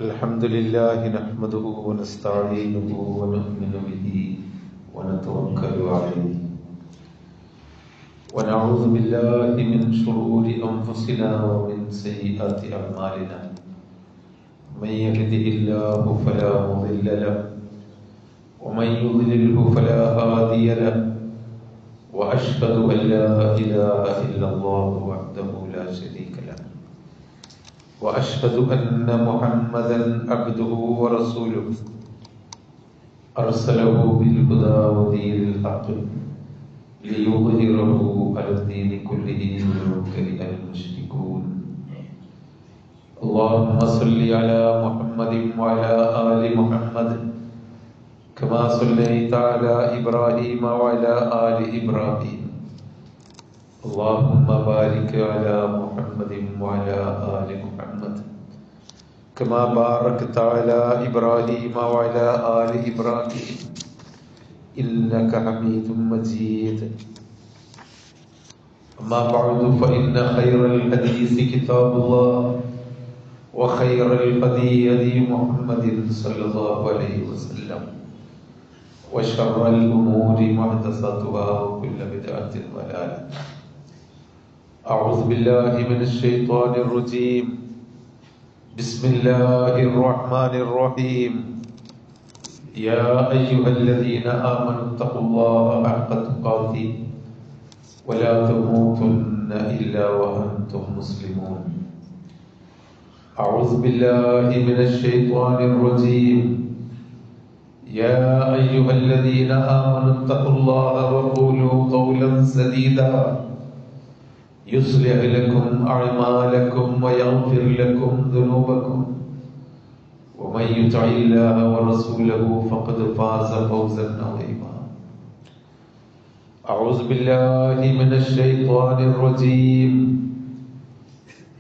الحمد لله نحمده ونستعينه ونؤمن به ونتوكل عليه ونعوذ بالله من شرور أنفسنا ومن سيئات أعمالنا من يهده الله فلا مضل له ومن يضلله فلا هادي له وأشهد أن لا إله إلا الله وحده لا شريك له وأشهد أن محمدا عبده ورسوله أرسله بالهدى ودين الحق ليظهره على الدين كله ولو كره المشركون اللهم صل على محمد وعلى آل محمد كما صليت على إبراهيم وعلى آل إبراهيم اللهم بارك على محمد وعلى آل محمد كما باركت على إبراهيم وعلى آل إبراهيم إنك حميد مجيد أما بعد فإن خير الحديث كتاب الله وخير الهدي هدي محمد صلى الله عليه وسلم وشر الأمور محدثاتها وكل بدعة ضلالة أعوذ بالله من الشيطان الرجيم بسم الله الرحمن الرحيم يا أيها الذين آمنوا اتقوا الله حق تقاته ولا تموتن إلا وأنتم مسلمون أعوذ بالله من الشيطان الرجيم يا أيها الذين آمنوا اتقوا الله وقولوا قولا سديدا يصلح لكم أعمالكم ويغفر لكم ذنوبكم ومن يطع الله ورسوله فقد فاز فوزا عظيما أعوذ بالله من الشيطان الرجيم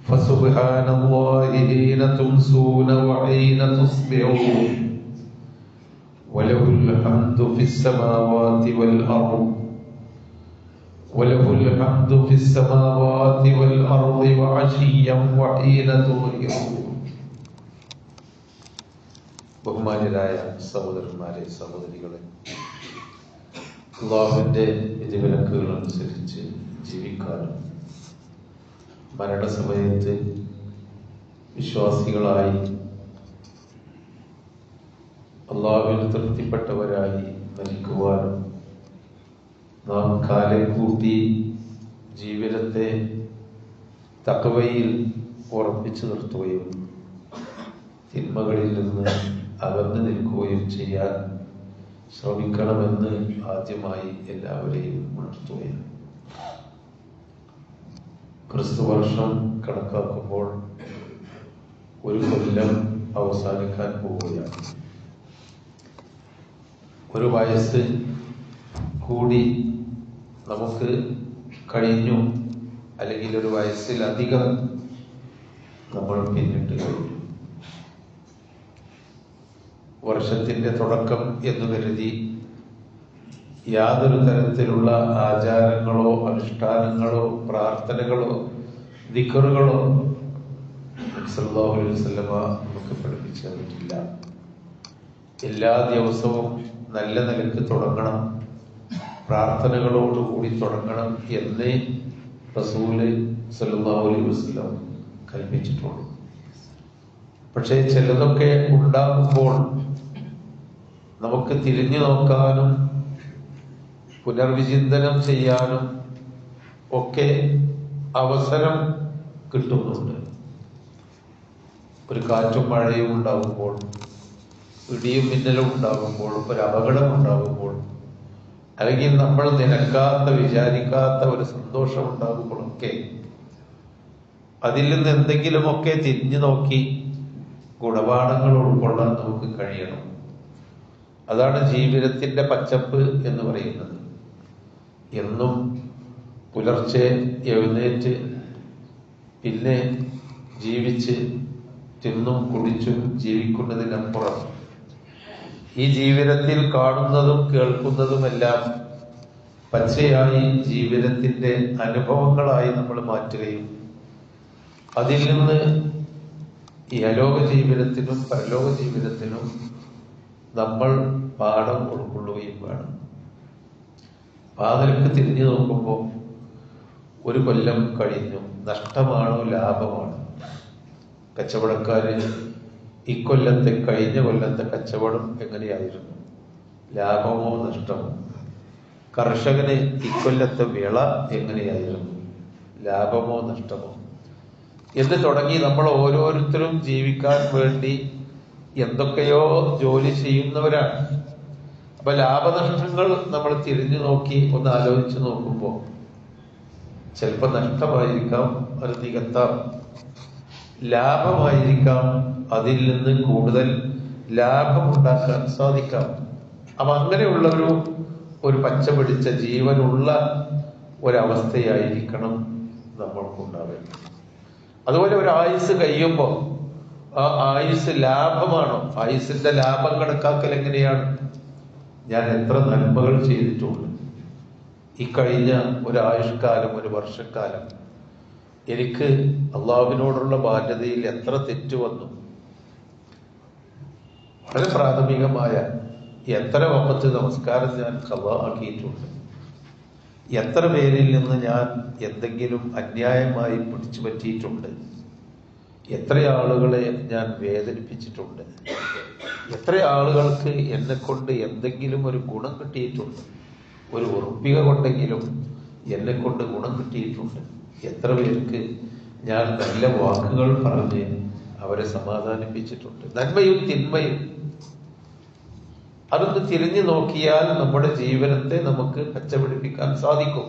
فسبحان الله حين تمسون وحين تصبحون وله الحمد في السماوات والأرض وله الحمد في السماوات والأرض وعشيا وحين تظهرون ബഹുമാന്യരായ സഹോദരന്മാരെ സഹോദരികളെ, അല്ലാഹുവിന്റെ വിധിവിലക്കുകൾ അനുസരിച്ച് ജീവിക്കാനും മരണസമയത്ത് വിശ്വാസികളായി അല്ലാഹുവിന് തൃപ്തിപ്പെട്ടവരായി മരിക്കുവാനും നാം കാലം കൂട്ടി ജീവിതത്തെ തഖ്വയിൽ ഉറപ്പിച്ചു നിർത്തുകയും തിന്മകളിൽ നിന്ന് അകന്നു നിൽക്കുകയും ചെയ്യാൻ ശ്രമിക്കണമെന്ന് ആദ്യമായി എല്ലാവരെയും ഉണർത്തുകയാണ്. ക്രിസ്തുവർഷം കണക്കാക്കുമ്പോൾ ഒരു കൊല്ലം അവസാനിക്കാൻ പോവുകയാണ്. ഒരു വയസ്സ് കൂടി നമുക്ക് കഴിഞ്ഞു, അല്ലെങ്കിൽ ഒരു വയസ്സിലധികം നമ്മൾ പിന്നിട്ട് കഴിഞ്ഞു. വർഷത്തിന്റെ തുടക്കം എന്ന് കരുതി യാതൊരു തരത്തിലുള്ള ആചാരങ്ങളോ അനുഷ്ഠാനങ്ങളോ പ്രാർത്ഥനകളോ ദിക്റുകളോ സല്ലല്ലാഹു അലൈഹി വസല്ലമ നമുക്ക് പഠിപ്പിച്ചു തന്നിട്ടില്ല. എല്ലാ ദിവസവും നല്ല നിലക്ക് തുടങ്ങണം, പ്രാർത്ഥനകളോടുകൂടി തുടങ്ങണം എന്ന് റസൂല് സല്ലല്ലാഹു അലൈഹി വസല്ലം കൽപ്പിച്ചിട്ടുള്ളൂ. പക്ഷേ ചിലതൊക്കെ ഉണ്ടാകുമ്പോൾ നമുക്ക് തിരിഞ്ഞു നോക്കാനും പുനർവിചിന്തനം ചെയ്യാനും ഒക്കെ അവസരം കിട്ടുന്നുണ്ട്. ഒരു കാറ്റും മഴയും ഉണ്ടാകുമ്പോൾ, ഇടിയും മിന്നലും ഉണ്ടാകുമ്പോൾ, ഒരു അപകടം ഉണ്ടാകുമ്പോൾ, അല്ലെങ്കിൽ നമ്മൾ നിനക്കാത്ത വിചാരിക്കാത്ത ഒരു സന്തോഷം ഉണ്ടാകുമ്പോഴൊക്കെ അതിൽ നിന്ന് എന്തെങ്കിലുമൊക്കെ തിരിഞ്ഞു നോക്കി ഗുണപാഠങ്ങൾ ഉൾക്കൊള്ളാൻ നമുക്ക് കഴിയണം. അതാണ് ജീവിതത്തിന്റെ പച്ചപ്പ് എന്ന് പറയുന്നത്. എന്നും പുലർച്ചെ എഴുന്നേറ്റ് പിന്നെ ജീവിച്ച് തിന്നും കുടിച്ചും ജീവിക്കുന്നതിനപ്പുറം ഈ ജീവിതത്തിൽ കാണുന്നതും കേൾക്കുന്നതുമെല്ലാം പച്ചയായി ജീവിതത്തിന്റെ അനുഭവങ്ങളായി നമ്മൾ മാറ്റുകയും അതിൽ നിന്ന് ഈ അലോക ജീവിതത്തിനും പരലോക ജീവിതത്തിനും നമ്മൾ പാഠം ഉൾക്കൊള്ളുകയും വേണം. പാതലക്ക് തിരിഞ്ഞു നോക്കുമ്പോൾ ഒരു കൊല്ലം കഴിഞ്ഞു, നഷ്ടമാണോ ലാഭമാണോ? കച്ചവടക്കാര് ഇക്കൊല്ലത്തെ കഴിഞ്ഞ കൊല്ലത്തെ കച്ചവടം എങ്ങനെയായിരുന്നു? ലാഭമോ നഷ്ടമോ? കർഷകന് ഇക്കൊല്ലത്തെ വിള എങ്ങനെയായിരുന്നു? ലാഭമോ നഷ്ടമോ? എന്ന് തുടങ്ങി നമ്മൾ ഓരോരുത്തരും ജീവിക്കാൻ വേണ്ടി എന്തൊക്കെയോ ജോലി ചെയ്യുന്നവരാണ്. അപ്പൊ ലാഭനഷ്ടങ്ങൾ നമ്മൾ തിരിഞ്ഞു നോക്കി ഒന്ന് ആലോചിച്ച് നോക്കുമ്പോൾ ചിലപ്പോൾ നഷ്ടമായിരിക്കാം, അത് നികത്താം. ലാഭമായിരിക്കാം, അതിൽ നിന്ന് കൂടുതൽ ലാഭമുണ്ടാക്കാൻ സാധിക്കാം. അപ്പൊ അങ്ങനെയുള്ള ഒരു പച്ച പിടിച്ച ജീവനുള്ള ഒരവസ്ഥയായിരിക്കണം നമ്മൾക്കുണ്ടാവേണ്ടത്. അതുപോലെ ഒരു ആയുസ് കഴിയുമ്പോൾ ആ ആയുസ് ലാഭമാണോ? ആയുസിന്റെ ലാഭം കണക്കാക്കൽ എങ്ങനെയാണ്? ഞാൻ എത്ര നന്മകൾ ചെയ്തിട്ടുണ്ട് ഈ കഴിഞ്ഞ ഒരു ആയുഷ്കാലം, ഒരു വർഷക്കാലം. എനിക്ക് അള്ളാഹുവിനോടുള്ള ബാധ്യതയിൽ എത്ര തെറ്റ് വന്നു? വളരെ പ്രാഥമികമായ എത്ര വഖത്ത് നമസ്കാരം ഞാൻ ഖളാ ആക്കിയിട്ടുണ്ട്? എത്ര പേരിൽ നിന്ന് ഞാൻ എന്തെങ്കിലും അന്യായമായി പിടിച്ചു പറ്റിയിട്ടുണ്ട്? എത്ര ആളുകളെ ഞാൻ വേദനിപ്പിച്ചിട്ടുണ്ട്? എത്ര ആളുകൾക്ക് എന്നെ കൊണ്ട് എന്തെങ്കിലും ഒരു ഗുണം കിട്ടിയിട്ടുണ്ട്? ഒരു ഉറപ്പിക കൊണ്ടെങ്കിലും എന്നെ കൊണ്ട് ഗുണം കിട്ടിയിട്ടുണ്ട്? എത്ര പേർക്ക് ഞാൻ നല്ല വാക്കുകൾ പറഞ്ഞ് അവരെ സമാധാനിപ്പിച്ചിട്ടുണ്ട്? നന്മയും തിന്മയും അതൊന്ന് തിരിഞ്ഞു നോക്കിയാൽ നമ്മുടെ ജീവനത്തെ നമുക്ക് പച്ചപിടിപ്പിക്കാൻ സാധിക്കും.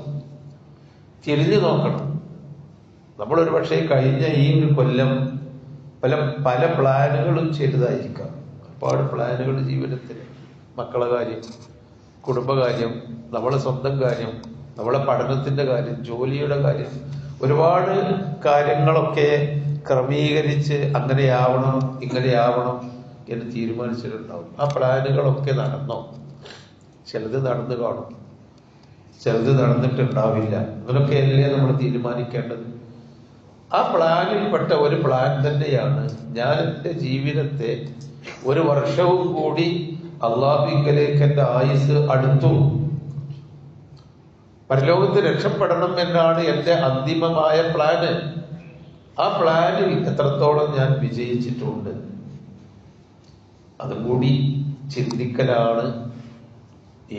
തിരിഞ്ഞു നോക്കണം. നമ്മളൊരു പക്ഷേ കഴിഞ്ഞ ഈ ഒരു കൊല്ലം പല പ്ലാനുകളും ചെയ്തതായിരിക്കാം. ഒരുപാട് പ്ലാനുകൾ ജീവിതത്തിൽ, മക്കളെ കാര്യം, കുടുംബകാര്യം, നമ്മളെ സ്വന്തം കാര്യം, നമ്മളെ പഠനത്തിന്റെ കാര്യം, ജോലിയുടെ കാര്യം, ഒരുപാട് കാര്യങ്ങളൊക്കെ ക്രമീകരിച്ച് അങ്ങനെയാവണം ഇങ്ങനെയാവണം എന്ന് തീരുമാനിച്ചിട്ടുണ്ടാവും. ആ പ്ലാനുകളൊക്കെ നടന്നോ? ചിലത് നടന്നു കാണും, ചിലത് നടന്നിട്ടുണ്ടാവില്ല. അങ്ങനെയൊക്കെയല്ലേ നമ്മൾ തീരുമാനിക്കേണ്ടത്. ആ പ്ലാനിൽപ്പെട്ട ഒരു പ്ലാൻ തന്നെയാണ് ഞാൻ എൻ്റെ ജീവിതത്തെ ഒരു വർഷവും കൂടി അള്ളാഹുവിങ്കലേക്ക് എൻ്റെ ആയുസ് അടുത്തു, പരലോകത്ത് രക്ഷപ്പെടണം എന്നാണ് എൻ്റെ അന്തിമമായ പ്ലാന്. ആ പ്ലാനിൽ എത്രത്തോളം ഞാൻ വിജയിച്ചിട്ടുണ്ട് അതുകൂടി ചിന്തിക്കലാണ്.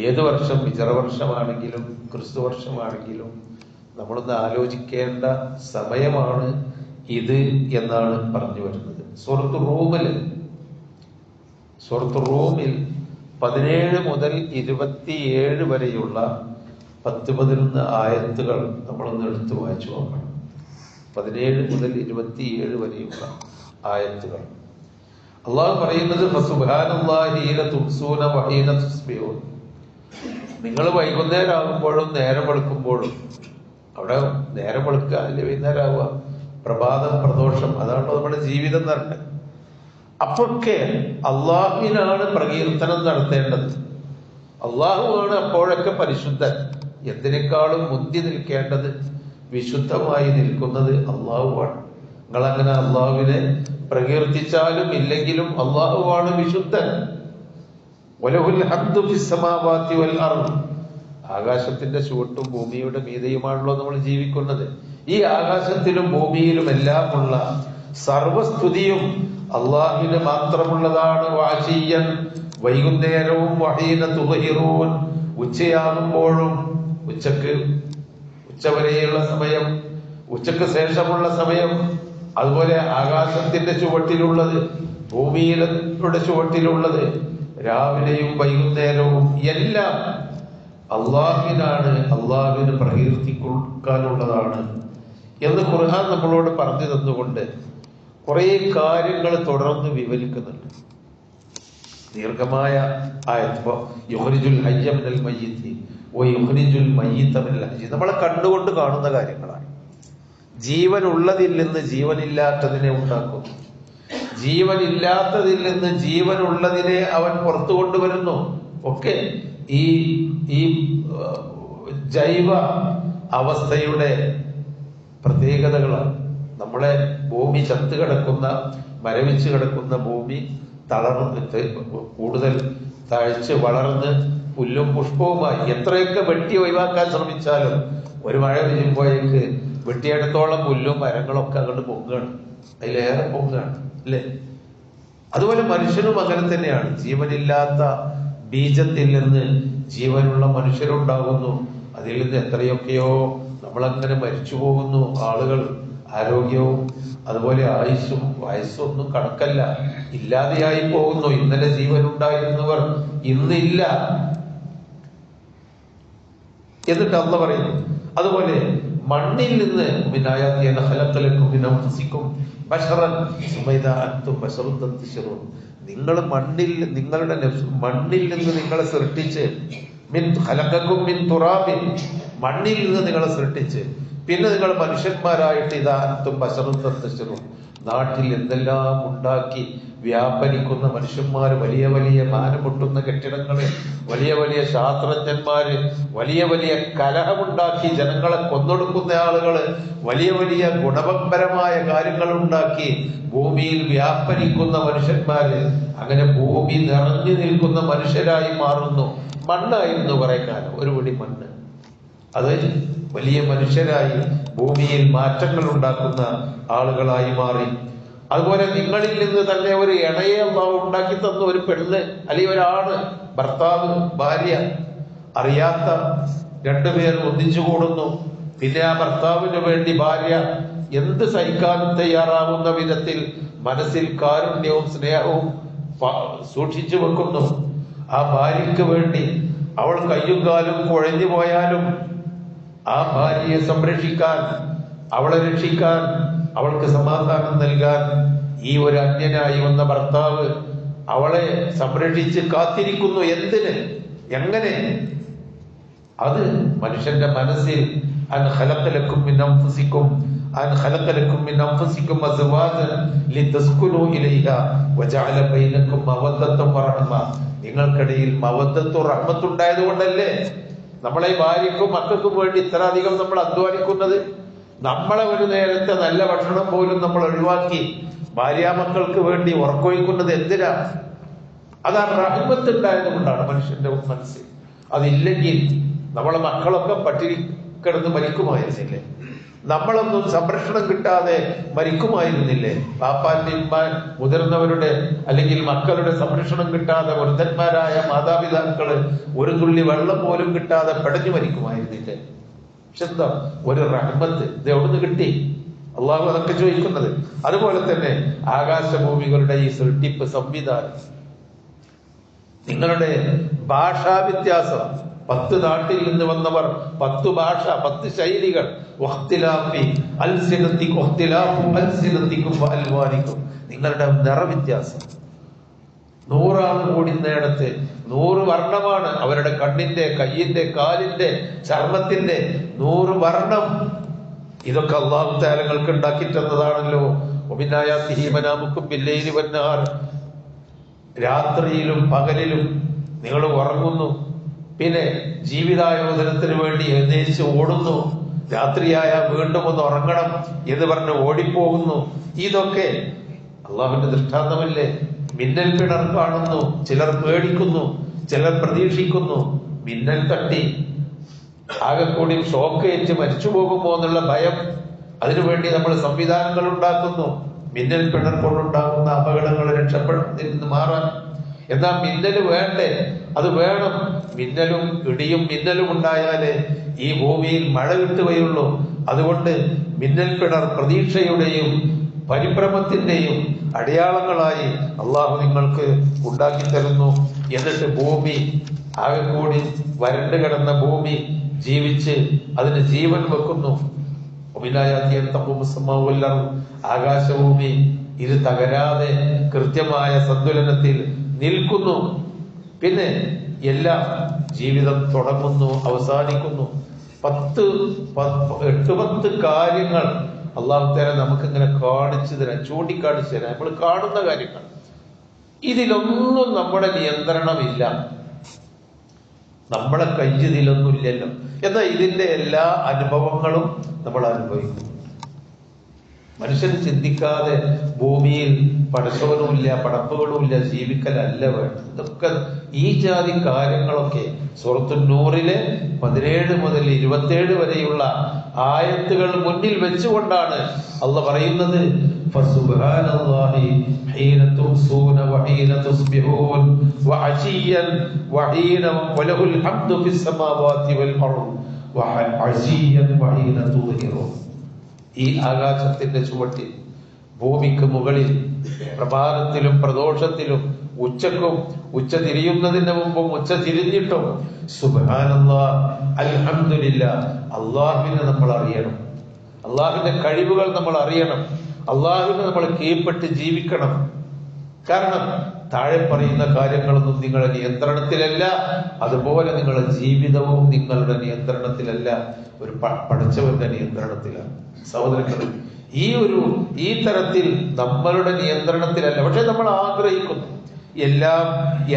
ഏത് വർഷം, വിചറ വർഷമാണെങ്കിലും ക്രിസ്തു വർഷമാണെങ്കിലും നമ്മളൊന്ന് ആലോചിക്കേണ്ട സമയമാണ് ഇത് എന്നാണ് പറഞ്ഞു വരുന്നത്. സൂറത്ത് റൂമിൽ 17 മുതൽ 27 വരെയുള്ള 10-11 ആയത്തുകൾ നമ്മളൊന്ന് എടുത്ത് വായിച്ചു നോക്കണം. 17 മുതൽ 27 വരെയുള്ള ആയത്തുകൾ അള്ളാഹു പറയുന്നത്, ഫസുബ്ഹാനല്ലാഹി ഹീന തുംസൂന വഹീന തുസ്ബിഹൂൻ. നിങ്ങൾ വൈകുന്നേരം ആകുമ്പോഴും നേരം വെളുക്കുമ്പോഴും, അവിടെ നേരം വെളുക്കുക അല്ലെ വൈകുന്നേരം ആവുക, പ്രഭാതം പ്രദോഷം, അതാണല്ലോ നമ്മുടെ ജീവിതം എന്ന് പറഞ്ഞത്. അപ്പൊക്കെ അള്ളാഹുവിനാണ് പ്രകീർത്തനം നടത്തേണ്ടത്. അള്ളാഹുവാണ് അപ്പോഴൊക്കെ പരിശുദ്ധൻ. എന്തിനേക്കാളും മുന്തി നിൽക്കേണ്ടത്, വിശുദ്ധമായി നിൽക്കുന്നത് അള്ളാഹുവാണ്. നിങ്ങളങ്ങനെ അള്ളാഹുവിനെ പ്രകീർത്തിച്ചാലും ഇല്ലെങ്കിലും അള്ളാഹുവാണ് വിശുദ്ധൻ. വലഹുൽ ഹംദു ഫിസ്സമാവാതി വൽ അർദ്. ആകാശത്തിന്റെ ചുവട്ടും ഭൂമിയുടെ മീതയുമാണല്ലോ നമ്മൾ ജീവിക്കുന്നത്. ഈ ആകാശത്തിലും ഭൂമിയിലും എല്ലാമുള്ള സർവസ്തുതിയും അള്ളാഹുവിന് മാത്രമുള്ളതാണ്. വാശിയൻ, വൈകുന്നേരവും, വഹീന തുഹീറൂൻ, ഉച്ചയാകുമ്പോഴും, ഉച്ചവരെയുള്ള സമയം, ഉച്ചക്ക് ശേഷമുള്ള സമയം, അതുപോലെ ആകാശത്തിന്റെ ചുവട്ടിലുള്ളത്, ഭൂമിയുടെ ചുവട്ടിലുള്ളത്, രാവിലെയും വൈകുന്നേരവും എല്ലാം അള്ളാഹുവിനാണ്, അള്ളാഹുവിന് പ്രകീർത്തിക്കാനുള്ളതാണ് എന്ന് ഖുർആൻ നമ്മളോട് പറഞ്ഞു തന്നുകൊണ്ട് കുറെ കാര്യങ്ങൾ തുടർന്ന് വിവരിക്കുന്നുണ്ട്. ദീർഘമായ ആയത്ത് യുഖ്രിജുൽ ഹയ്യ മിനൽ മയ്യിത്തി വയുഖ്രിജുൽ മയ്യിത മിനൽ ഹയ്യി, നമ്മളെ കണ്ടുകൊണ്ട് കാണുന്ന കാര്യങ്ങളാണ്. ജീവനുള്ളതിൽ നിന്ന് ജീവനില്ലാത്തതിനെ ഉണ്ടാക്കുന്നു, ജീവനില്ലാത്തതിൽ നിന്ന് ജീവനുള്ളതിനെ അവൻ പുറത്തു കൊണ്ടുവരുന്നു. ഒക്കെ ഈ ജൈവ അവസ്ഥയുടെ പ്രത്യേകതകളാണ്. നമ്മളെ ഭൂമി ചത്ത് കിടക്കുന്ന, മരവിച്ച് കിടക്കുന്ന ഭൂമി തളർന്നിട്ട് കൂടുതൽ തഴച്ച് വളർന്ന് പുല്ലും പുഷ്പവുമായി എത്രയൊക്കെ വെട്ടി ഒഴിവാക്കാൻ ശ്രമിച്ചാലും ഒരു മഴ പെയ്യുമ്പോഴേക്ക് വെട്ടിയെടുത്തോളം പുല്ലും മരങ്ങളൊക്കെ അങ്ങോട്ട് പൊങ്ങുകയാണ്, അതിലേറെ പൊങ്ങുകയാണ് അല്ലേ? അതുപോലെ മനുഷ്യനും അങ്ങനെ തന്നെയാണ്. ജീവനില്ലാത്ത ബീജത്തിൽ നിന്ന് ജീവനുള്ള മനുഷ്യരുണ്ടാകുന്നു. അതിൽ നിന്ന് എത്രയൊക്കെയോ നമ്മളങ്ങനെ മരിച്ചു പോകുന്നു ആളുകൾ. ആരോഗ്യവും അതുപോലെ ആയുസ്സും വയസ്സൊന്നും കണക്കല്ല, ഇല്ലാതെയായി പോകുന്നു. ഇന്നലെ ജീവനുണ്ടായിരുന്നവർ ഇന്നില്ല എന്നിട്ട് അള്ളാഹ് പറയുന്നു. അതുപോലെ മണ്ണിൽ നിന്ന് നിങ്ങൾ നിങ്ങളുടെ മണ്ണിൽ നിന്ന് നിങ്ങളെ സൃഷ്ടിച്ച്, മണ്ണിൽ നിന്ന് നിങ്ങളെ സൃഷ്ടിച്ച് പിന്നെ നിങ്ങൾ മനുഷ്യന്മാരായിട്ട് ഇതാ അന്തും ബശറുൻ തസ്തശിറൂൻ, നാട്ടിൽ എന്തെല്ലാം ഉണ്ടാക്കി വ്യാപരിക്കുന്ന മനുഷ്യന്മാര്, വലിയ വലിയ മാനമുട്ടുന്ന കെട്ടിടങ്ങള്, വലിയ വലിയ ശാസ്ത്രജ്ഞന്മാര്, വലിയ വലിയ കലഹമുണ്ടാക്കി ജനങ്ങളെ കൊന്നൊടുക്കുന്ന ആളുകള്, വലിയ വലിയ ഗുണപരമായ കാര്യങ്ങൾ ഉണ്ടാക്കി ഭൂമിയിൽ വ്യാപരിക്കുന്ന മനുഷ്യന്മാര്, അങ്ങനെ ഭൂമി നിറഞ്ഞു നിൽക്കുന്ന മനുഷ്യരായി മാറുന്നു. മണ്ണായിരുന്നു കുറെ കാലം, ഒരു പിടി മണ്ണ്, അത് വലിയ മനുഷ്യരായി ഭൂമിയിൽ മാറ്റങ്ങൾ ഉണ്ടാക്കുന്ന ആളുകളായി മാറി. അതുപോലെ നിങ്ങളിൽ നിന്ന് തന്നെ ഒരു ഇണയെ അള്ളാഹു ഉണ്ടാക്കി തന്നു, ഒരു പെണ്ണ് അല്ലെങ്കിൽ ഒരാണ്, ഭർത്താവ് ഭാര്യ, അറിയാത്ത രണ്ടുപേർ ഒന്നിച്ചു കൂടുന്നു. പിന്നെ ആ ഭർത്താവിന് വേണ്ടി ഭാര്യ എന്ത് സഹിക്കാനും തയ്യാറാവുന്ന വിധത്തിൽ മനസ്സിൽ കാരുണ്യവും സ്നേഹവും സൂക്ഷിച്ചു വെക്കുന്നു. ആ ഭാര്യയ്ക്ക് വേണ്ടി അവൾ കയ്യും കാലും കുഴഞ്ഞു പോയാലും ആ ഭാര്യയെ സംരക്ഷിക്കാൻ, അവളെ രക്ഷിക്കാൻ, അവൾക്ക് സമാധാനം നൽകാൻ ഈ ഒരു അന്യനായി വന്ന ഭർത്താവ് അവളെ സംരക്ഷിച്ച് കാത്തിരിക്കുന്നു. എന്തിന്, എങ്ങനെ? അത് മനുഷ്യന്റെ മനസ്സിൽ അൻ ഖലഖ ലക്കും മിൻ അൻഫുസിക്കും അസ്വാജൻ ലിതസ്കുനു ഇലൈഹാ വജഅല ബൈനക്കും മവദ്ദത്തൻ വറഹ്മ. നിങ്ങൾക്കിടയിൽ മവദ്ദത്തും റഹ്മത്തും ഉണ്ടായത് കൊണ്ടല്ലേ നമ്മളെ ഭാര്യക്കും മക്കൾക്കും വേണ്ടി ഇത്ര അധികം നമ്മൾ അധ്വാനിക്കുന്നത്. നമ്മളെ ഒരു നേരത്തെ നല്ല ഭക്ഷണം പോലും നമ്മൾ ഒഴിവാക്കി ഭാര്യാമക്കൾക്ക് വേണ്ടി ഉറക്കൊഴിക്കുന്നത് എന്തിനാ? അതാ റഹ്മത്ത് ഉണ്ടായത് കൊണ്ടാണ് മനുഷ്യന്റെ മനസ്സിൽ. അതില്ലെങ്കിൽ നമ്മളെ മക്കളൊക്കെ പട്ടിണി കിടന്ന് മരിക്കുമായിരുന്നില്ലേ? നമ്മളൊന്നും സംരക്ഷണം കിട്ടാതെ മരിക്കുമായിരുന്നില്ലേ? പാപ്പാന്റെ മുതിർന്നവരുടെ അല്ലെങ്കിൽ മക്കളുടെ സംരക്ഷണം കിട്ടാതെ വൃദ്ധന്മാരായ മാതാപിതാക്കള് ഒരു തുള്ളി വെള്ളം പോലും കിട്ടാതെ പെടഞ്ഞു മരിക്കുമായിരുന്നില്ലേ? പക്ഷെ എന്താ, ഒരു റഹ്മത്ത് ഇത് എവിടുന്ന് കിട്ടി? അള്ളാഹു അതൊക്കെ ചോദിക്കുന്നത്. അതുപോലെ തന്നെ ആകാശഭൂമികളുടെ ഈ സൃഷ്ടിപ്പ് സംവിധാനം, നിങ്ങളുടെ ഭാഷാ വ്യത്യാസം, 10 നാട്ടിൽ നിന്ന് വന്നവർ, 10 ഭാഷ, 10 ശൈലികൾ, നിങ്ങളുടെ നിറവ്യത്യാസം. 100 ആൾ കൂടുന്നിടത്ത് 100 വർണ്ണമാണ്. അവരുടെ കണ്ണിന്റെ, കയ്യിന്റെ, കാലിന്റെ, ചർമ്മത്തിന്റെ 100 വർണ്ണം. ഇതൊക്കെ അല്ലാഹു തആല നിങ്ങൾക്ക് ഉണ്ടാക്കി തന്നതാണല്ലോ. രാത്രിയിലും പകലിലും നിങ്ങൾ ഉറങ്ങുന്നു, പിന്നെ ജീവിതായോധനത്തിന് വേണ്ടി എഴുന്നേറ്റ് ഓടുന്നു, രാത്രിയായ വീണ്ടും ഒന്ന് ഉറങ്ങണം എന്ന് പറഞ്ഞ് ഓടിപ്പോകുന്നു. ഇതൊക്കെ അള്ളാഹുവിന്റെ ദൃഷ്ടാന്തമല്ലേ? മിന്നൽ പിണർ കാണുന്നു, ചിലർ പേടിക്കുന്നു, ചിലർ പ്രതീക്ഷിക്കുന്നു. മിന്നൽ തട്ടി ആകെ കൂടി ഷോക്ക് ഏറ്റ് മരിച്ചു പോകുമോ എന്നുള്ള ഭയം, അതിനുവേണ്ടി നമ്മൾ സംവിധാനങ്ങൾ ഉണ്ടാക്കുന്നു. മിന്നൽ പിണർ കൊണ്ടുണ്ടാകുന്ന അപകടങ്ങൾ രക്ഷപ്പെടുന്നതിൽ നിന്ന് മാറാൻ. എന്നാൽ മിന്നൽ വേണ്ടേ? അത് വേണം. മിന്നലും ഇടിയും മിന്നലും ഉണ്ടായാലേ ഈ ഭൂമിയിൽ മഴ കിട്ടുകയുള്ളൂ. അതുകൊണ്ട് മിന്നൽ പിണർ പ്രതീക്ഷയുടെയും പരിഭ്രമത്തിന്റെയും അടയാളങ്ങളായി അള്ളാഹു നിങ്ങൾക്ക് ഉണ്ടാക്കി തരുന്നു. എന്നിട്ട് ഭൂമി ആകെ കൂടി വരണ്ടു കിടന്ന ഭൂമി ജീവിച്ച് അതിന് ജീവൻ വെക്കുന്നു. ആകാശഭൂമി ഇത് തകരാതെ കൃത്യമായ സന്തുലനത്തിൽ നിൽക്കുന്നു. പിന്നെ എല്ലാം ജീവിതം തുടങ്ങുന്നു, അവസാനിക്കുന്നു. 8-10 കാര്യങ്ങൾ അല്ലാഹു തആല നമുക്കിങ്ങനെ കാണിച്ചു തരാം, ചൂണ്ടിക്കാണിച്ചു തരാം. നമ്മൾ കാണുന്ന കാര്യങ്ങൾ, ഇതിലൊന്നും നമ്മുടെ നിയന്ത്രണമില്ല, നമ്മളെ കയ്യിലൊന്നുമില്ലല്ലോ. എന്നാൽ ഇതിന്റെ എല്ലാ അനുഭവങ്ങളും നമ്മൾ അനുഭവിക്കുന്നു. മനുഷ്യന് ചിന്തിക്കാതെ ഭൂമിയിൽ പടച്ചവനുമില്ല പടപ്പുകളുമില്ല ജീവിക്കലല്ല വേണ്ടത്. ഇതൊക്കെ ഈ ജാതി കാര്യങ്ങളൊക്കെ സൂറത്തുൻ നൂറിലെ 17 മുതൽ 27 വരെയുള്ള ആയത്തുകൾ മുന്നിൽ വെച്ചുകൊണ്ടാണ് അള്ളാഹ് പറയുന്നത്. ഫസുബ്ഹാനല്ലാഹി ഹീന തുംസൂന വഹീന തുസ്ബിഹൂൻ വഅശിയ്യൻ വഹീന വലഹുൽ ഹംദു ഫിസ് സമാവാതി വൽ അർദ് വഅശിയ്യൻ വഹീന തുദ്ഹിറൂൻ. ഈ ആകാശത്തിന്റെ ചുവട്ടിൽ ഭൂമിക്ക് മുകളിൽ പ്രഭാതത്തിലും പ്രദോഷത്തിലും ഉച്ചക്കും ഉച്ച തിരിയുന്നതിന് മുമ്പും ഉച്ച തിരിഞ്ഞിട്ടും സുബ്ഹാനല്ലാഹ് അൽഹംദുലില്ലാഹ് അള്ളാഹുവിനെ നമ്മൾ അറിയണം. അള്ളാഹുവിന്റെ കഴിവുകൾ നമ്മൾ അറിയണം. അള്ളാഹുവിനെ നമ്മൾ കീഴ്പ്പെട്ട് ജീവിക്കണം. കാരണം താഴെ പറയുന്ന കാര്യങ്ങളൊന്നും നിങ്ങളുടെ നിയന്ത്രണത്തിലല്ല. അതുപോലെ നിങ്ങളുടെ ജീവിതവും നിങ്ങളുടെ നിയന്ത്രണത്തിലല്ല, ഒരു പഠിച്ചവന്റെ നിയന്ത്രണത്തിലാണ്. സഹോദരങ്ങൾ, ഈ തരത്തിൽ നമ്മളുടെ നിയന്ത്രണത്തിലല്ല. പക്ഷെ നമ്മൾ ആഗ്രഹിക്കുന്നു എല്ലാം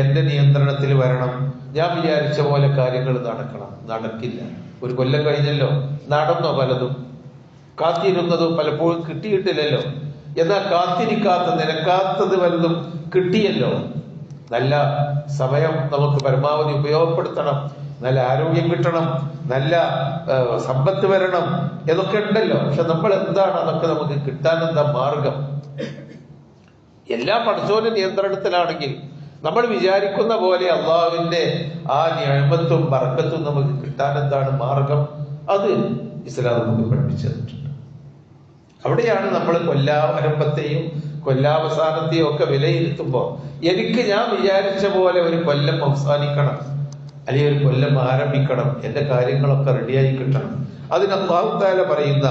എന്റെ നിയന്ത്രണത്തിൽ വരണം, ഞാൻ വിചാരിച്ച പോലെ കാര്യങ്ങൾ നടക്കണം. നടക്കില്ല. ഒരു കൊല്ലം കഴിഞ്ഞല്ലോ, നടന്നോ? പലതും കാത്തിരുന്നതും പലപ്പോഴും കിട്ടിയിട്ടില്ലല്ലോ. എന്നാൽ കാത്തിരിക്കാത്ത നിരക്കാത്തത് വലുതും കിട്ടിയല്ലോ. നല്ല സമയം നമുക്ക് പരമാവധി ഉപയോഗപ്പെടുത്തണം, നല്ല ആരോഗ്യം കിട്ടണം, നല്ല സമ്പത്ത് വരണം, ഇതൊക്കെ ഉണ്ടല്ലോ. പക്ഷെ നമ്മൾ എന്താണ് അതൊക്കെ നമുക്ക് കിട്ടാൻ എന്താ മാർഗം? എല്ലാം പടച്ചോന്റെ നിയന്ത്രണത്തിലാണെങ്കിൽ നമ്മൾ വിചാരിക്കുന്ന പോലെ അള്ളാഹുവിന്റെ ആ നിഅമത്തും ബർക്കത്തും നമുക്ക് കിട്ടാൻ എന്താണ് മാർഗം? അത് ഇസ്ലാം നമുക്ക് പഠിപ്പിച്ചു തന്നിട്ടുണ്ട്. അവിടെയാണ് നമ്മൾ കൊല്ലാരംഭത്തെയും കൊല്ലാവസാനത്തെയും ഒക്കെ വിലയിരുത്തുമ്പോൾ ഞാൻ വിചാരിച്ച പോലെ ഒരു കൊല്ലം അവസാനിക്കണം, അല്ലെങ്കിൽ ഒരു കൊല്ലം ആരംഭിക്കണം, എന്റെ കാര്യങ്ങളൊക്കെ റെഡിയായി കിട്ടണം. അതിന് അല്ലാഹു തആല പറയുന്ന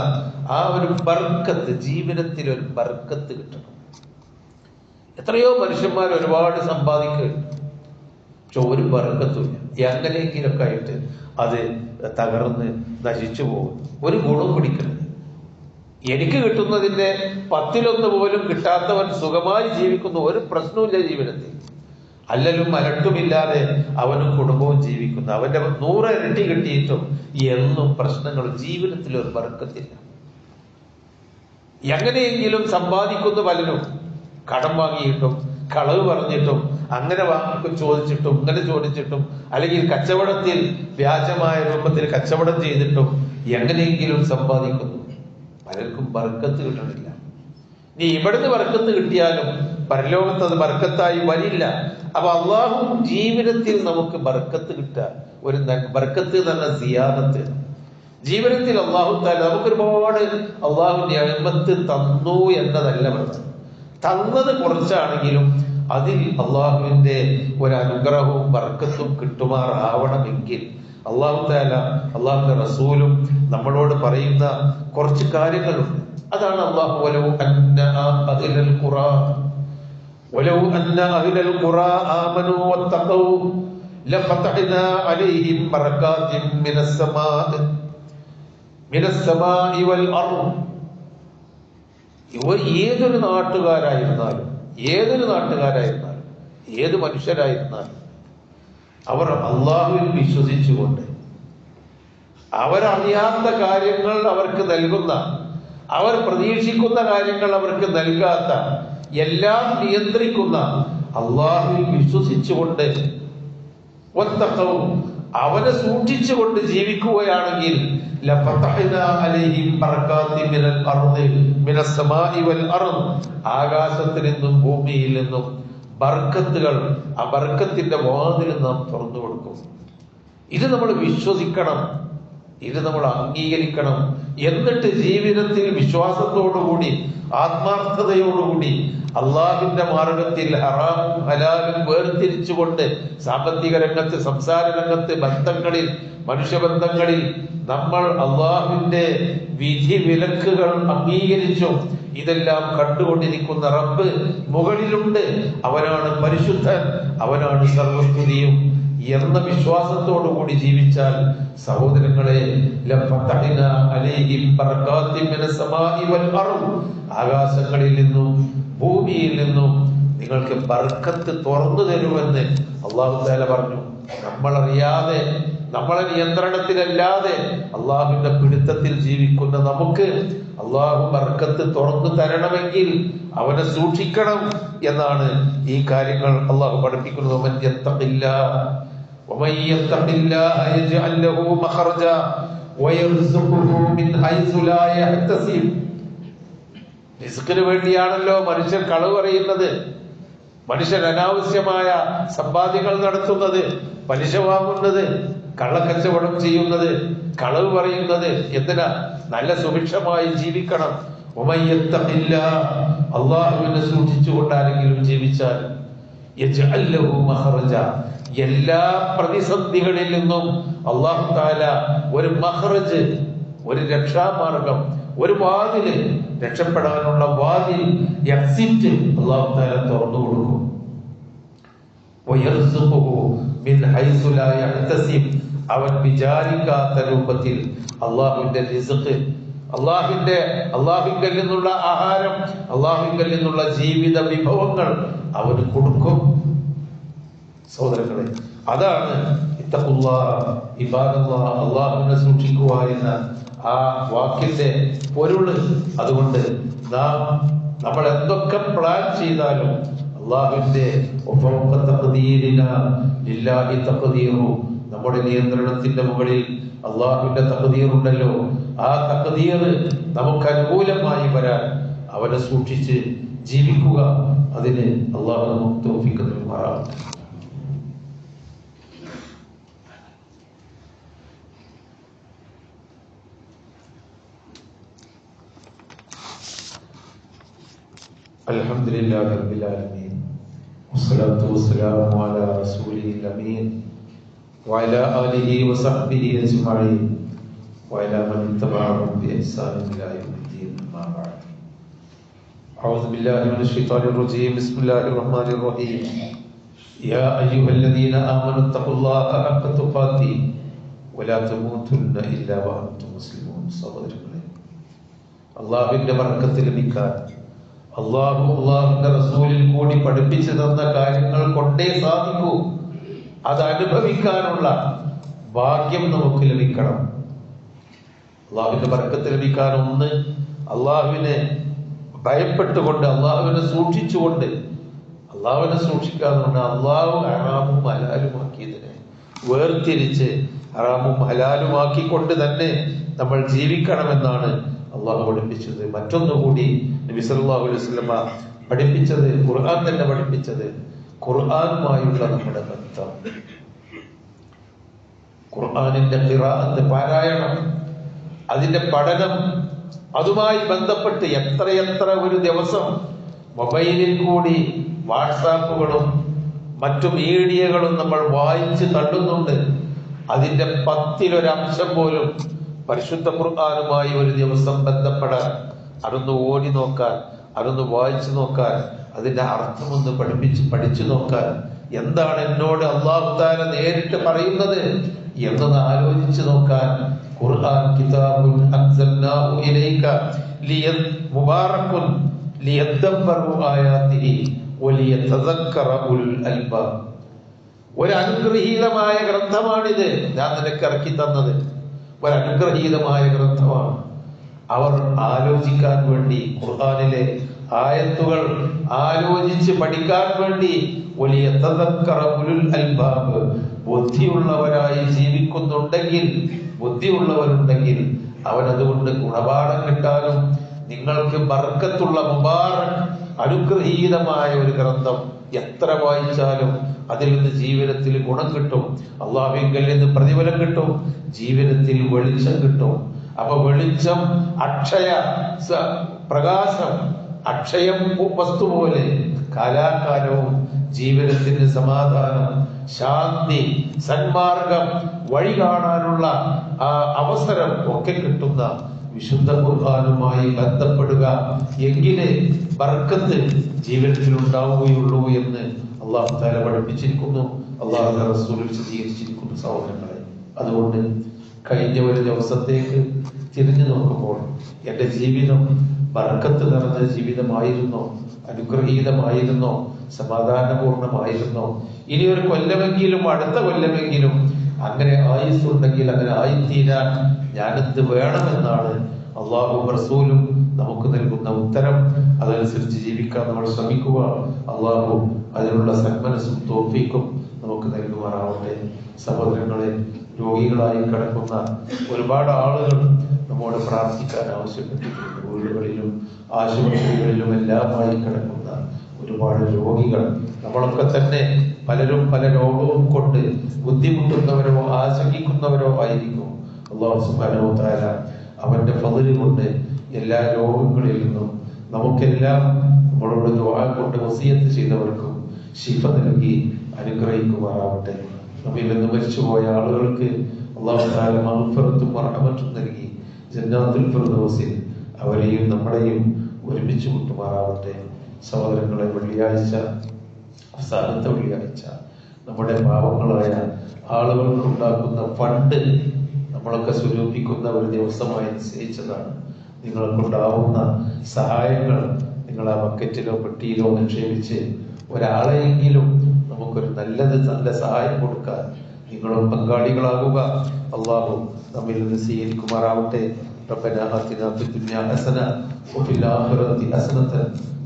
ആ ഒരു ബർക്കത്ത്, ജീവിതത്തിൽ ഒരു ബർക്കത്ത് കിട്ടണം. എത്രയോ മനുഷ്യന്മാർ ഒരുപാട് സമ്പാദിക്കുന്നുണ്ട്, പക്ഷെ ഒരു ബർക്കത്തുമില്ല. എങ്ങനെയെങ്കിലൊക്കെ ആയിട്ട് അത് തകർന്ന് നശിച്ചു പോകും. ഒരു ഗുണം പിടിക്കണം. എനിക്ക് കിട്ടുന്നതിന്റെ 10 പോലും കിട്ടാത്തവൻ സുഖമായി ജീവിക്കുന്നു, ഒരു പ്രശ്നവുമില്ല ജീവിതത്തിൽ. അല്ലലും അലട്ടുമില്ലാതെ അവനും കുടുംബവും ജീവിക്കുന്നു. അവന്റെ 100 ഇരട്ടി കിട്ടിയിട്ടും എന്നും പ്രശ്നങ്ങൾ. ജീവിതത്തിൽ ഒരു ബർക്കത്തില്ല. എങ്ങനെയെങ്കിലും സമ്പാദിക്കുന്ന പലരും കടം വാങ്ങിയിട്ടും കളവ് പറഞ്ഞിട്ടും അങ്ങനെ ചോദിച്ചിട്ടും ഇങ്ങനെ ചോദിച്ചിട്ടും, അല്ലെങ്കിൽ കച്ചവടത്തിൽ വ്യാജമായ രൂപത്തിൽ കച്ചവടം ചെയ്തിട്ടും എങ്ങനെയെങ്കിലും സമ്പാദിക്കുന്നു. പലർക്കും ബർക്കത്ത് കിട്ടണില്ല. നീ ഇവിടുന്ന് ബർക്കത്ത് കിട്ടിയാലും പരലോകത്ത് അത് ബർക്കത്തായി വരില്ല. അപ്പൊ അള്ളാഹു ജീവിതത്തിൽ നമുക്ക് ബർക്കത്ത് കിട്ടുക, ഒരു ബർക്കത്ത് തന്നെ സിയാദത്ത്. ജീവിതത്തിൽ അള്ളാഹു തആല നമുക്ക് ഒരുപാട് അള്ളാഹു നിഅമത്ത് തന്നു എന്നതല്ല പറഞ്ഞത്. തന്നത് കുറച്ചാണെങ്കിലും അതിൽ അള്ളാഹുവിന്റെ ഒരു അനുഗ്രഹവും ബർക്കത്തും കിട്ടുമാറാവണമെങ്കിൽ അള്ളാഹു തആല അള്ളാഹുവിന്റെ റസൂലും നമ്മളോട് പറയുന്ന കുറച്ച് കാര്യങ്ങളുണ്ട്. അതാണ് അള്ളാഹു വലൗ അന്ന അഹ്ലൽ ഖുറാ ആമനൂ വത്തഖൂ ലഫതഹ്നാ അലൈഹിം ബറകാത്തിൻ മിനസ് സമാഇ വൽ അർദ്. ഏതൊരു നാട്ടുകാരായിരുന്നാലും ഏത് മനുഷ്യരായിരുന്നാലും അവർ അള്ളാഹുവിൽ വിശ്വസിച്ചുകൊണ്ട് അവരറിയാത്ത കാര്യങ്ങൾ അവർക്ക് നൽകുന്ന, അവർ പ്രതീക്ഷിക്കുന്ന കാര്യങ്ങൾ അവർക്ക് നൽകാത്ത, എല്ലാം നിയന്ത്രിക്കുന്ന അള്ളാഹുവിൽ വിശ്വസിച്ചുകൊണ്ട് അവനെ സൂക്ഷിച്ചുകൊണ്ട് ജീവിക്കുകയാണെങ്കിൽ ആകാശത്തിൽ നിന്നും ഭൂമിയിൽ നിന്നും ബർക്കത്തുകൾ, ആ ബർക്കത്തിന്റെ വാതിൽ നാം തുറന്നു കൊടുക്കും. ഇത് നമ്മൾ വിശ്വസിക്കണം, ഇത് നമ്മൾ അംഗീകരിക്കണം. എന്നിട്ട് ജീവിതത്തിൽ വിശ്വാസത്തോടുകൂടി ആത്മാർത്ഥതയോടുകൂടി അള്ളാഹുവിന്റെ മാർഗത്തിൽ ഹറാമും ഹലാലും വേർതിരിച്ചുകൊണ്ട് സാമ്പത്തിക രംഗത്ത്, സംസാര രംഗത്ത്, ബന്ധങ്ങളിൽ, മനുഷ്യബന്ധങ്ങളിൽ നമ്മൾ അള്ളാഹുവിന്റെ വിധി വിലക്കുകൾ അംഗീകരിച്ചും ഇതെല്ലാം കണ്ടുകൊണ്ടിരിക്കുന്ന റബ്ബ് മുകളിലുണ്ട്, അവനാണ് പരിശുദ്ധൻ, അവനാണ് സർവസ്തുതിയും എന്ന വിശ്വാസത്തോടു കൂടി ജീവിച്ചാൽ സഹോദരങ്ങളെ, ആകാശങ്ങളിൽ നിന്നും ഭൂമിയിൽ നിന്നും നിങ്ങൾക്ക് ബർക്കത്ത് തുറന്നു തരുമെന്ന് അല്ലാഹു തആല പറഞ്ഞു. നമ്മളറിയാതെ നമ്മളെ നിയന്ത്രണത്തിലല്ലാതെ അള്ളാഹുവിന്റെ പിടുത്തത്തിൽ ജീവിക്കുന്ന നമുക്ക് അള്ളാഹു ബർക്കത്ത് തുറന്നു തരണമെങ്കിൽ അവനെ സൂക്ഷിക്കണം എന്നാണ് ഈ കാര്യങ്ങൾ അള്ളാഹു പഠിപ്പിക്കുന്നത്. റിസ്കിന് വേണ്ടിയാണല്ലോ മനുഷ്യൻ കളവ് പറയുന്നത്, മനുഷ്യൻ അനാവശ്യമായ സമ്പാദ്യങ്ങൾ നടത്തുന്നത്, പലിശ വാങ്ങുന്നത്, കള്ളക്കച്ചവടം ചെയ്യുന്നത്, കളവ് പറയുന്നത്. എന്തിനാ? നല്ല സുഭിക്ഷമായി ജീവിക്കണം. അള്ളാഹുവിനെ സൂക്ഷിച്ചുകൊണ്ട് ആരെങ്കിലും ജീവിച്ചാൽ എല്ലാ പ്രതിസന്ധികളിൽ നിന്നും അള്ളാഹു തആല ഒരു മഖ്റജ്, ഒരു രക്ഷാമാർഗം, ഒരു വാതില്, രക്ഷപ്പെടാനുള്ള വാതിൽ, എക്സിറ്റ് അള്ളാഹു തആല തുറന്നു കൊടുക്കും. അവൻ വിചാരിക്കാത്ത രൂപത്തിൽ അള്ളാഹുവിന്റെ റിസ്ക്, അള്ളാഹുവിങ്കൽ നിന്നുള്ള ആഹാരം, അള്ളാഹുവിങ്കൽ നിന്നുള്ള ജീവിത വിഭവങ്ങൾ അവന് കൊടുക്കും. സഹോദരങ്ങളെ, അതാണ് അള്ളാഹുവിനെ സൂക്ഷിക്കുക എന്ന ആ വാക്കിന്റെ പൊരുള്. അതുകൊണ്ട് നമ്മൾ എന്തൊക്കെ പ്ലാൻ ചെയ്താലും അള്ളാഹുവിന്റെ നമ്മുടെ നിയന്ത്രണത്തിന്റെ മുകളിൽ അള്ളാഹുവിന്റെ തഖ്ദീർ ഉണ്ടല്ലോ. ആ തഖ്ദീർ നമുക്ക് അനുകൂലമായി വരാൻ അവനെ സൂക്ഷിച്ച് ജീവിക്കുക. അതിന് അള്ളാഹു നമുക്ക് തൗഫീഖ് നൽകുമാറാവട്ടെ. അൽഹംദുലില്ലാഹി റബ്ബിൽ ആലമീൻ വസ്സലാത്തു വസ്സലാമു അലാ റസൂലിൽ അമീൻ വഅലാ ആലിഹി വസഹ്ബിഹി അജ്മഈൻ വഅലാ മൻ തബഅഹും ബിഇഹ്സാൻ ഇലാ യൗമിദ്ദീൻ. അമ്മാ ബഅദ്. അഊദു ബില്ലാഹി മിനശ് ശൈത്വാനിർ റജീം. ബിസ്മില്ലാഹിർ റഹ്മാനിർ റഹീം. യാ അയ്യുഹല്ലദീന ആമനൂ തഖുല്ലാഹ ഹഖ്ക തുഖാതിഹി വലാ തമൂതുന്ന ഇല്ലാ വഅൻതും മുസ്ലിമൂൻ. സഹോദരങ്ങളെ, അല്ലാഹുവിന്റെ ബർക്കത്ത് ലഭിക്കാൻ അള്ളാഹുവിന്റെ റസൂലിൽ കൂടി പഠിപ്പിച്ചു തന്ന കാര്യങ്ങൾ കൊണ്ടേ സാധിക്കൂ. അത് അനുഭവിക്കാനുള്ള ഭാഗ്യം നമുക്ക് ലഭിക്കണം. അള്ളാഹുവിന്റെ ബർക്കത്ത് ലഭിക്കാൻ ഒന്ന് അള്ളാഹുവിനെ ഭയപ്പെട്ടുകൊണ്ട്, അള്ളാഹുവിനെ സൂക്ഷിച്ചുകൊണ്ട്. അള്ളാഹുവിനെ സൂക്ഷിക്കാന്ന് പറഞ്ഞാൽ അള്ളാഹു ഹറാമും ഹലാലുമാക്കിയതിനെ വേർതിരിച്ച് ഹറാമും ഹലാലുമാക്കിക്കൊണ്ട് തന്നെ നമ്മൾ ജീവിക്കണമെന്നാണ് അള്ളാഹു പഠിപ്പിച്ചത്. മറ്റൊന്നുകൂടി നബി സല്ലല്ലാഹു അലൈഹി വസല്ലമ പഠിപ്പിച്ചത്, ഖുർആൻ തന്നെ പഠിപ്പിച്ചത്, ഖുർആനുമായുള്ള നമ്മുടെ ബന്ധം, ഖുർആനിന്റെ ഖിറാഅത്ത്, പാരായണം, അതിന്റെ പഠനം, അതുമായി ബന്ധപ്പെട്ട് എത്രയെത്ര ഒരു ദിവസം മൊബൈലിൽ കൂടി വാട്സാപ്പുകളും മറ്റു മീഡിയകളും നമ്മൾ വായിച്ച് തള്ളുന്നുണ്ട്. അതിന്റെ 10-1 പോലും പരിശുദ്ധ ഖുർആനുമായി ഒരു ദിവസം ബന്ധപ്പെടാൻ, അതൊന്ന് ഓടി നോക്കാൻ, അതൊന്ന് വായിച്ചു നോക്കാൻ, അതിന്റെ അർത്ഥമൊന്ന് പഠിച്ചു നോക്കാൻ, എന്താണ് എന്നോട് അല്ലാഹു തആല നേരിട്ട് പറയുന്നത് എന്നൊന്ന് ആലോചിച്ചു നോക്കാൻ ഖുർആൻ കിതാബുൻ അൻസൽനാഹു ഇലൈക മുബാറകുൻ ലിയദബ്ബറു ആയാതിഹി വലിയതദക്കറ ഉൽ അൽബാബ്. ഒരു അനുഗ്രഹീതമായ ഗ്രന്ഥമാണിത്. ഞാൻ നിനക്ക് ഇറക്കി തന്നത് ഒരു അനുഗ്രഹീതമായ ഗ്രന്ഥമാണ്. അവർ ആലോചിക്കാൻ വേണ്ടി, ഖുർആനിലെ ആയത്തുകൾ ആലോചിച്ച് പഠിക്കാൻ വേണ്ടി, വലിയ തദക്കറ ഉലുൽ അൽബാബ്, ബുദ്ധിയുള്ളവരായി ജീവിക്കുന്നുണ്ടെങ്കിൽ, ബുദ്ധിയുള്ളവരുണ്ടെങ്കിൽ അവനതുകൊണ്ട് ഗുണപാഠം കിട്ടാനും, നിങ്ങൾക്ക് ബർക്കത്തുള്ള മുബാറക് അനുഗ്രഹീതമായ ഒരു ഗ്രന്ഥം എത്ര വായിച്ചാലും അതിൽ നിന്ന് ജീവിതത്തിൽ ഗുണം കിട്ടും, അള്ളാഹുവിങ്കൽ നിന്ന് പ്രതിഫലം കിട്ടും, ജീവിതത്തിൽ വെളിച്ചം കിട്ടും. അപ്പൊ വെളിച്ചം, അക്ഷയ പ്രകാശം, അക്ഷയം വസ്തു പോലെ കാലാകാലവും ജീവിതത്തിന് സമാധാനം, ശാന്തി, സന്മാർഗം, വഴി കാണാനുള്ള ആ അവസരം ഒക്കെ കിട്ടുന്ന വിശുദ്ധ ഖുർആനുമായി ബന്ധപ്പെടുക. എങ്കിലേ ബർക്കത്ത് ജീവിതത്തിൽ ഉണ്ടാവുകയുള്ളൂ എന്ന് അല്ലാഹു തആല പഠിപ്പിച്ചിരിക്കുന്നു, അല്ലാഹുവിന്റെ റസൂൽ വിശദീകരിച്ചിരിക്കുന്നു. സഹോദരങ്ങളെ, അതുകൊണ്ട് കഴിഞ്ഞ ഒരു ദിവസത്തേക്ക് തിരിഞ്ഞു നോക്കുമ്പോൾ എന്റെ ജീവിതം ബർക്കത്ത് നിറഞ്ഞ ജീവിതമായിരുന്നോ, അനുഗ്രഹീതമായിരുന്നോ, സമാധാനപൂർണമായിരുന്നോ? ഇനി ഒരു കൊല്ലമെങ്കിലും, അടുത്ത കൊല്ലമെങ്കിലും അങ്ങനെ ആയുസ്സുണ്ടെങ്കിൽ അങ്ങനെ ആയിത്തീരാൻ ഞാനെന്ത് വേണമെന്നാണ് അള്ളാഹും റസൂലും നമുക്ക് നൽകുന്ന ഉത്തരം. അതനുസരിച്ച് ജീവിക്കാൻ നമ്മൾ ശ്രമിക്കുക. അള്ളാഹു അതിനുള്ള സന്മനസ്സും തൗഫീഖും നമുക്ക് നൽകുമാറാവട്ടെ. സഹോദരങ്ങളെ, രോഗികളായി കിടക്കുന്ന ഒരുപാട് ആളുകൾ നമ്മോട് പ്രാർത്ഥിക്കാൻ ആവശ്യപ്പെട്ടിട്ടുണ്ട്. വീടുകളിലും ആശുപത്രികളിലും എല്ലാമായി കിടക്കുന്ന ഒരുപാട് രോഗികൾ. നമ്മളൊക്കെ തന്നെ പലരും പല രോഗവും കൊണ്ട് ബുദ്ധിമുട്ടുന്നവരോ ആശങ്കിക്കുന്നവരോ ആയിരിക്കും. അല്ലാഹു സുബ്ഹാനഹു വ തആല അവന്റെ ഫളിൽ കൊണ്ട് എല്ലാ രോഗങ്ങളിൽ നിന്നും നമുക്കെല്ലാം നമ്മളോട് ദുആ കൊണ്ട് വസിയത്ത് ചെയ്തവർക്കും ശിഫ നൽകി അനുഗ്രഹിക്കുമാറാവട്ടെ. നമ്മിൽ നിന്ന് മരിച്ചുപോയ ആളുകൾക്ക് അല്ലാഹു തആല മഗ്ഫിറത്തും റഹ്മത്തും നൽകി ജന്നാത്തുൽ ഫിർദൗസിൽ അവരെയും നമ്മളെയും ഒരുമിച്ച് കൂട്ടുമാറാവട്ടെ. സഹോദരങ്ങളെ, വെള്ളിയാഴ്ച, അവസാനത്തെ വെള്ളിയാഴ്ച നമ്മുടെ പാവങ്ങളായ ആളുകൾക്ക് ഉണ്ടാക്കുന്ന ഫണ്ട് നമ്മളൊക്കെ സ്വരൂപിക്കുന്ന ഒരു ദിവസമായി നിശ്ചയിച്ചതാണ്. നിങ്ങൾക്കുണ്ടാവുന്ന സഹായങ്ങൾ നിങ്ങൾ ആ ബക്കറ്റിലോ പെട്ടിയിലോ നിക്ഷേപിച്ച് ഒരാളെയെങ്കിലും നമുക്കൊരു നല്ല സഹായം കൊടുക്കാൻ നിങ്ങളും പങ്കാളികളാകുക. അള്ളാഹു നമ്മിൽ നിന്ന് സ്വീകരിക്കുമാറാവട്ടെ. ربنا آتنا في الدنيا حسنة وفي الآخرة حسنة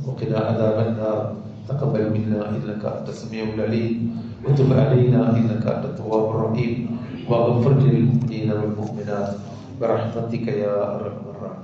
وقنا عذاب النار. تقبل منا إنك أنت السميع العليم وتب علينا إنك أنت التواب الرحيم واغفر للمؤمنين والمؤمنات برحمتك يا أرحم الراحمين.